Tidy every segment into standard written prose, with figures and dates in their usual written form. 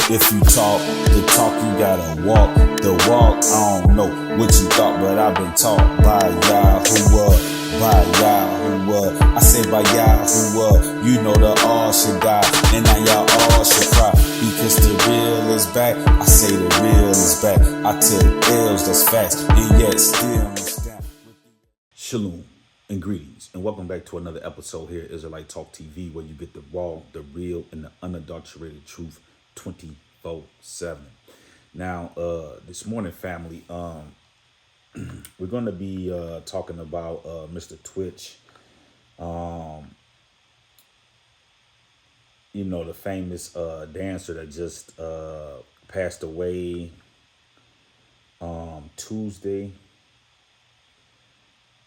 If you talk the talk, you gotta walk the walk. I don't know what you thought, but I've been taught by Yahuwah, by Yahuwah. I say by Yahuwah, you know the all should die, and now y'all all should cry, because the real is back. I say the real is back. I took L's, that's facts, and yet still stand. Shalom and greetings, and welcome back to another episode here at Israelite Talk TV, where you get the raw, the real, and the unadulterated truth 24/7. Now, this morning, family, we're going to be talking about Mr. Twitch. You know, the famous dancer that just passed away Tuesday.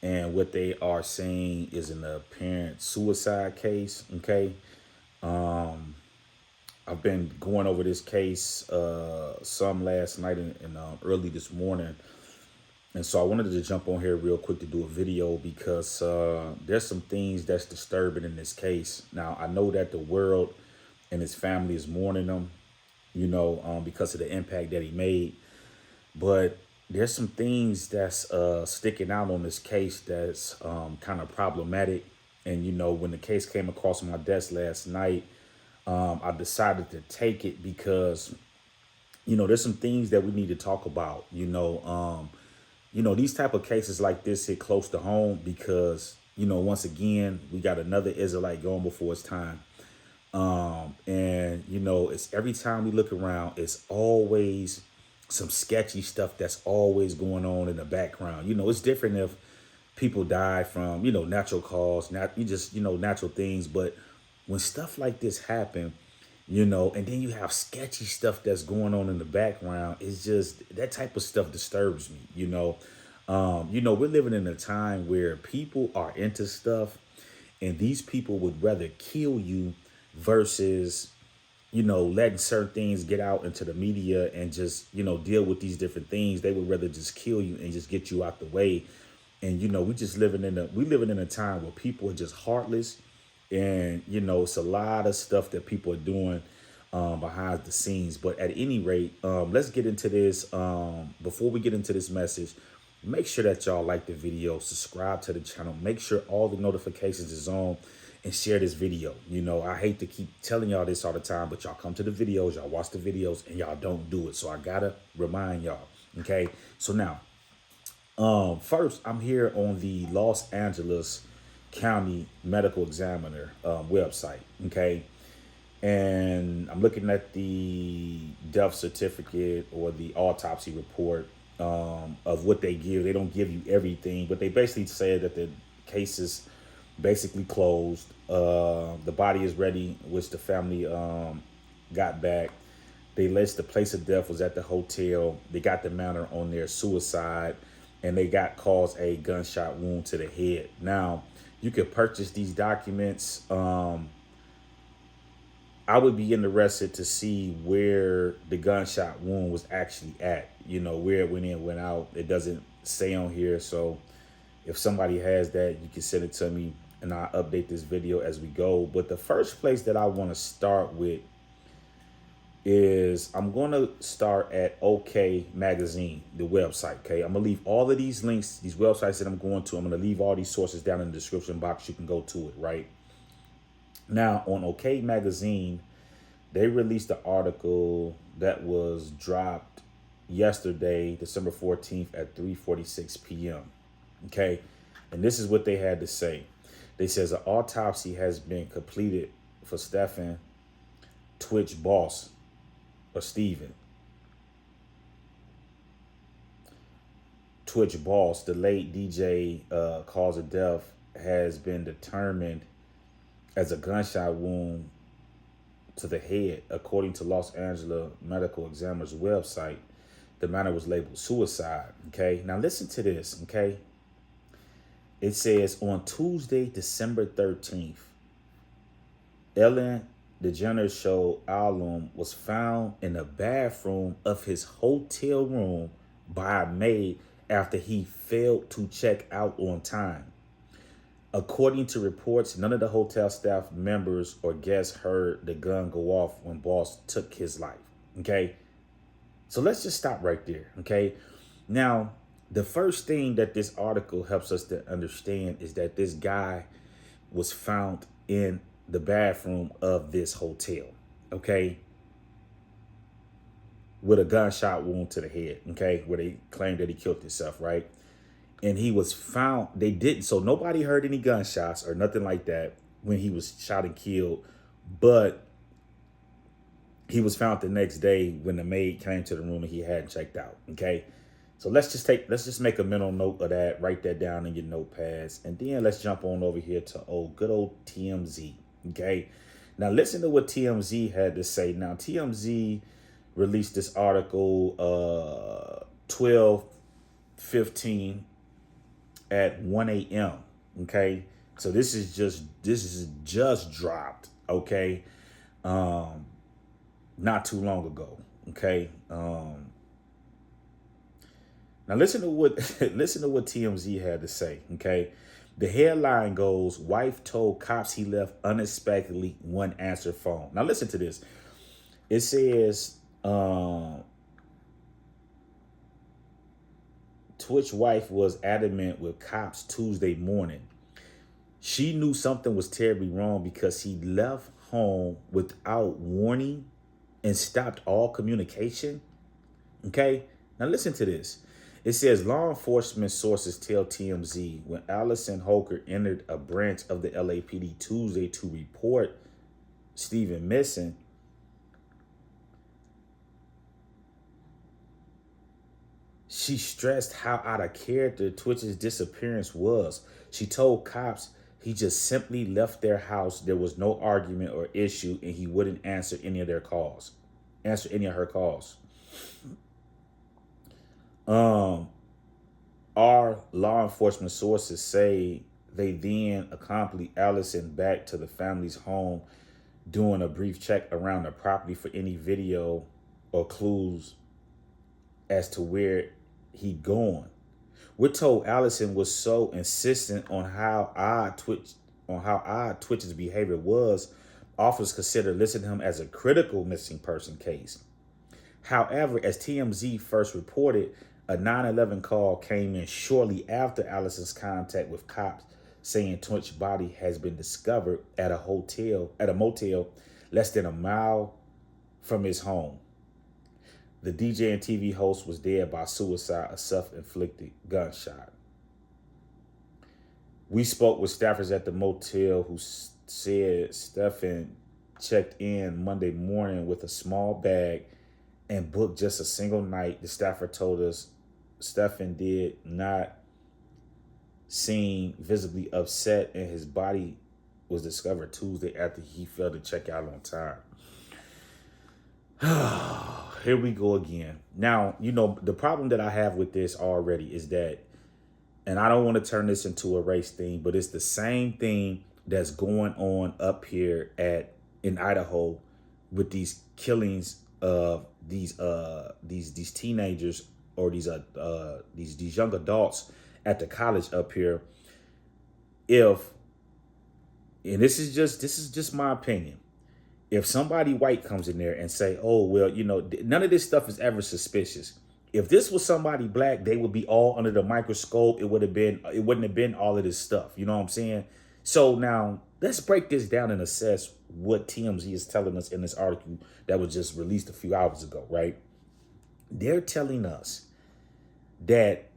And what they are saying is an apparent suicide case, okay? I've been going over this case some last night and early this morning. And so I wanted to jump on here real quick to do a video because there's some things that's disturbing in this case. Now, I know that the world and his family is mourning him, you know, because of the impact that he made. But there's some things that's sticking out on this case that's kind of problematic. And, you know, when the case came across my desk last night, I decided to take it because, you know, there's some things that we need to talk about. You know, these type of cases like this hit close to home because, you know, once again, we got another Israelite going before its time. And, you know, it's every time we look around, it's always some sketchy stuff that's always going on in the background. You know, it's different if people die from, you know, natural cause, natural things. But when stuff like this happen, you know, and then you have sketchy stuff that's going on in the background, it's just that type of stuff disturbs me. You know, we're living in a time where people are into stuff, and these people would rather kill you versus, you know, letting certain things get out into the media and just, you know, deal with these different things. They would rather just kill you and just get you out the way. And, you know, we living in a time where people are just heartless. And, you know, it's a lot of stuff that people are doing behind the scenes. But at any rate, let's get into this. Before we get into this message, make sure that y'all like the video, subscribe to the channel, make sure all the notifications is on, and share this video. You know, I hate to keep telling y'all this all the time, but y'all come to the videos, y'all watch the videos, and y'all don't do it. So I gotta remind y'all, okay? So now, first, I'm here on the Los Angeles County Medical Examiner website, okay? And I'm looking at the death certificate or the autopsy report of what they give. They don't give you everything, but they basically said that the case is basically closed. The body is ready, which the family got back. They list the place of death was at the hotel. They got the manner on their suicide, and they got caused a gunshot wound to the head. Now, you could purchase these documents. I would be interested to see where the gunshot wound was actually at, you know, where it went in, went out. It doesn't say on here. So if somebody has that, you can send it to me and I'll update this video as we go. But the first place that I want to start with is I'm going to start at OK Magazine, the website. Okay, I'm going to leave all of these links, these websites that I'm going to. I'm going to leave all these sources down in the description box. You can go to it right now. On OK Magazine, they released an article that was dropped yesterday, December 14th at 3:46 p.m. Okay, and this is what they had to say. They says an autopsy has been completed for Stephen Twitch boss, or Stephen Twitch boss, the late DJ. Cause of death has been determined as a gunshot wound to the head. According to Los Angeles Medical Examiner's website, the matter was labeled suicide. Okay, now listen to this. Okay. It says on Tuesday, December 13th, Ellen DeGeneres' show album was found in the bathroom of his hotel room by a maid after he failed to check out on time. According to reports, none of the hotel staff members or guests heard the gun go off when Boss took his life. Okay. So let's just stop right there. Okay. Now, the first thing that this article helps us to understand is that this guy was found in the bathroom of this hotel. Okay. With a gunshot wound to the head. Okay. Where they claimed that he killed himself. Right. And he was found, they didn't, so nobody heard any gunshots or nothing like that when he was shot and killed. But he was found the next day when the maid came to the room and he hadn't checked out. Okay. So let's just make a mental note of that, write that down in your notepads. And then let's jump on over here to good old TMZ. Okay. Now listen to what TMZ had to say. Now TMZ released this article 12:15 at 1 a.m. Okay. So this is just dropped. Okay. Not too long ago. Okay. Now listen to what TMZ had to say. Okay. The headline goes, wife told cops he left unexpectedly, one answer phone. Now listen to this. It says Twitch wife was adamant with cops Tuesday morning. She knew something was terribly wrong because he left home without warning and stopped all communication. Okay. Now listen to this. It says law enforcement sources tell TMZ when Allison Holker entered a branch of the LAPD Tuesday to report Stephen missing, she stressed how out of character Twitch's disappearance was. She told cops he just simply left their house. There was no argument or issue, and he wouldn't answer any of her calls. Our law enforcement sources say they then accompanied Allison back to the family's home, doing a brief check around the property for any video or clues as to where he'd gone. We're told Allison was so insistent on how odd Twitch's behavior was, officers considered listing him as a critical missing person case. However, as TMZ first reported, a 911 call came in shortly after Allison's contact with cops saying Twitch's body has been discovered at a motel less than a mile from his home. The DJ and TV host was dead by suicide, a self-inflicted gunshot. We spoke with staffers at the motel who said Stephen checked in Monday morning with a small bag and booked just a single night. The staffer told us Stephen did not seem visibly upset, and his body was discovered Tuesday after he failed to check out on time. Here we go again. Now, the problem that I have with this already is that, and I don't want to turn this into a race thing, but it's the same thing that's going on up here in Idaho with these killings of these teenagers or these young adults at the college up here. And this is just my opinion. If somebody white comes in there and say, oh, well, none of this stuff is ever suspicious. If this was somebody black, they would be all under the microscope. It wouldn't have been all of this stuff. You know what I'm saying? So now let's break this down and assess what TMZ is telling us in this article that was just released a few hours ago, right? They're telling us that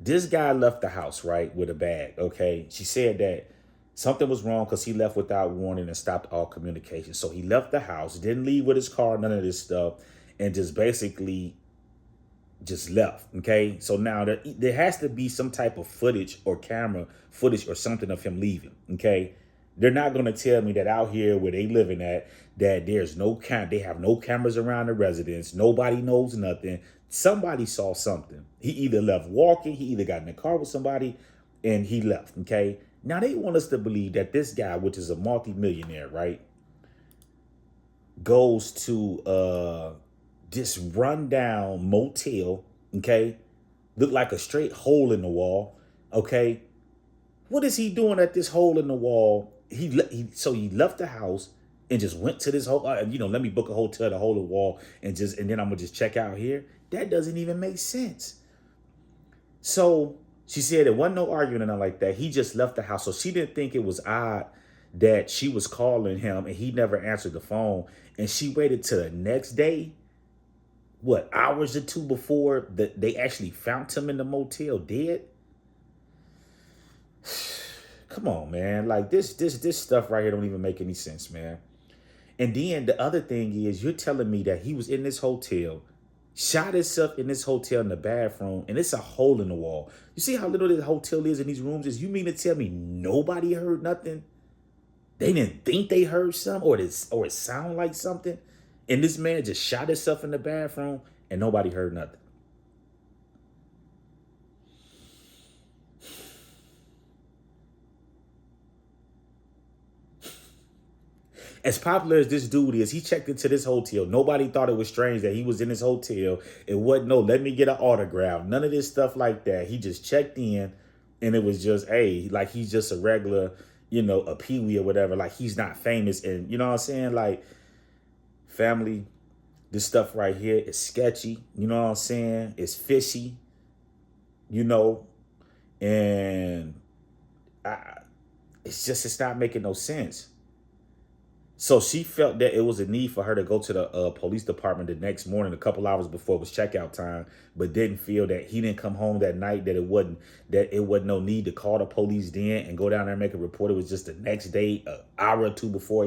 this guy left the house, right, with a bag, okay? She said that something was wrong because he left without warning and stopped all communication. So he left the house, didn't leave with his car, none of this stuff, and just basically just left, okay? So now there has to be some type of footage or camera footage or something of him leaving, okay? They're not going to tell me that out here where they living at, that there's they have no cameras around the residence. Nobody knows nothing. Somebody saw something. He either left walking, he either got in the car with somebody, and he left, okay? Now they want us to believe that this guy, which is a multimillionaire, right, goes to this rundown motel, okay, look like a straight hole in the wall, okay? What is he doing at this hole in the wall? He left the house, and just went to this whole, let me book a hotel to hold a wall and then I'm gonna just check out here. That doesn't even make sense. So she said it wasn't no arguing or nothing like that. He just left the house. So she didn't think it was odd that she was calling him and he never answered the phone. And she waited till the next day, what, hours or two before they actually found him in the motel dead. Come on, man. Like this stuff right here don't even make any sense, man. And then the other thing is, you're telling me that he was in this hotel, shot himself in this hotel in the bathroom, and it's a hole in the wall. You see how little this hotel is in these rooms? Is you mean to tell me nobody heard nothing? They didn't think they heard something, or it sounded like something, and this man just shot himself in the bathroom and nobody heard nothing. As popular as this dude is, he checked into this hotel. Nobody thought it was strange that he was in this hotel. It wasn't no, let me get an autograph. None of this stuff like that. He just checked in and it was just, hey, like he's just a regular, a peewee or whatever. Like he's not famous. And you know what I'm saying? Like, family, this stuff right here is sketchy. You know what I'm saying? It's fishy, and it's not making no sense. So she felt that it was a need for her to go to the police department the next morning, a couple hours before it was checkout time, but didn't feel that he didn't come home that night, that it wasn't no need to call the police then and go down there and make a report. It was just the next day, an hour or two before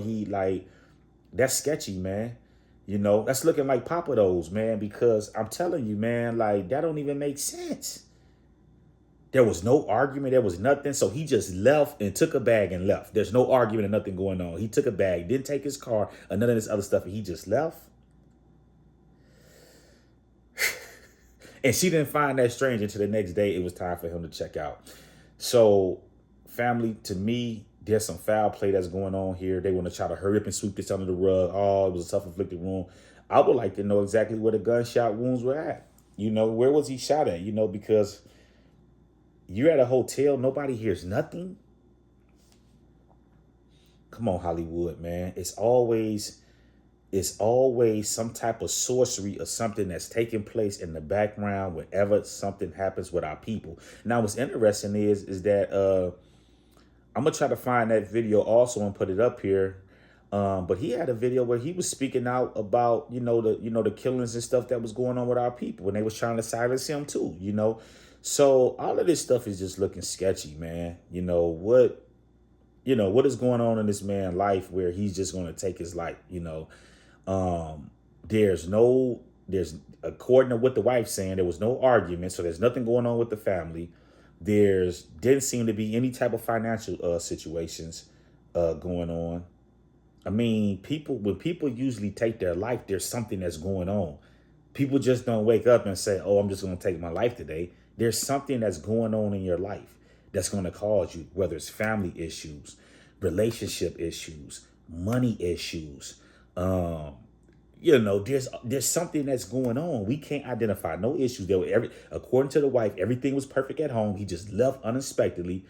that's sketchy, man. That's looking like Papa Do's, man, because I'm telling you, man, like that don't even make sense. There was no argument. There was nothing. So he just left and took a bag and left. There's no argument and nothing going on. He took a bag, didn't take his car or none of this other stuff. And he just left. And she didn't find that strange until the next day. It was time for him to check out. So family, to me, there's some foul play that's going on here. They want to try to hurry up and sweep this under the rug. Oh, it was a self-inflicted wound. I would like to know exactly where the gunshot wounds were at. Where was he shot at? Because you're at a hotel, nobody hears nothing. Come on, Hollywood, man. It's always some type of sorcery or something that's taking place in the background whenever something happens with our people. Now, what's interesting is that I'm gonna try to find that video also and put it up here. But he had a video where he was speaking out about the killings and stuff that was going on with our people, when they was trying to silence him too. So all of this stuff is just looking sketchy, man. What is going on in this man's life where he's just going to take his life, there's according to what the wife's saying, there was no argument. So there's nothing going on with the family. Didn't seem to be any type of financial situations going on. I mean, when people usually take their life, there's something that's going on. People just don't wake up and say, oh, I'm just going to take my life today. There's something that's going on in your life that's going to cause you, whether it's family issues, relationship issues, money issues. There's something that's going on. We can't identify no issues. According to the wife, everything was perfect at home. He just left unexpectedly.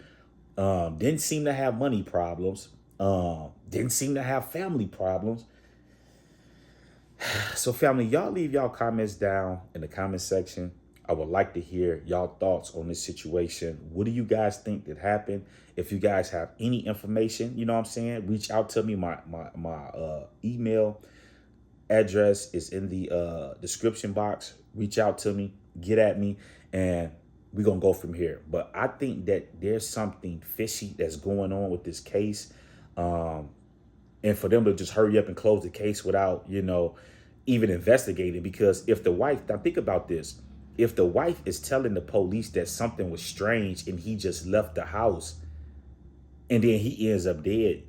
Didn't seem to have money problems. Didn't seem to have family problems. So family, y'all leave y'all comments down in the comment section. I would like to hear y'all thoughts on this situation. What do you guys think that happened? If you guys have any information, reach out to me. My email address is in the description box. Reach out to me, get at me, and we're going to go from here. But I think that there's something fishy that's going on with this case. And for them to just hurry up and close the case without, even investigating. Because if the wife, now think about this. If the wife is telling the police that something was strange and he just left the house and then he ends up dead,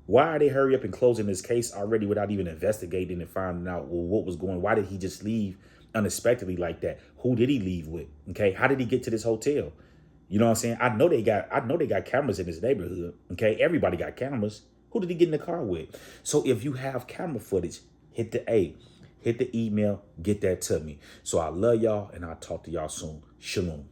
why are they hurry up and closing this case already without even investigating and finding out what was going on? Why did he just leave unexpectedly like that? Who did he leave with? Okay. How did he get to this hotel? You know what I'm saying? I know they got cameras in this neighborhood. Okay. Everybody got cameras. Who did he get in the car with? So if you have camera footage, hit the email, get that to me. So I love y'all and I'll talk to y'all soon. Shalom.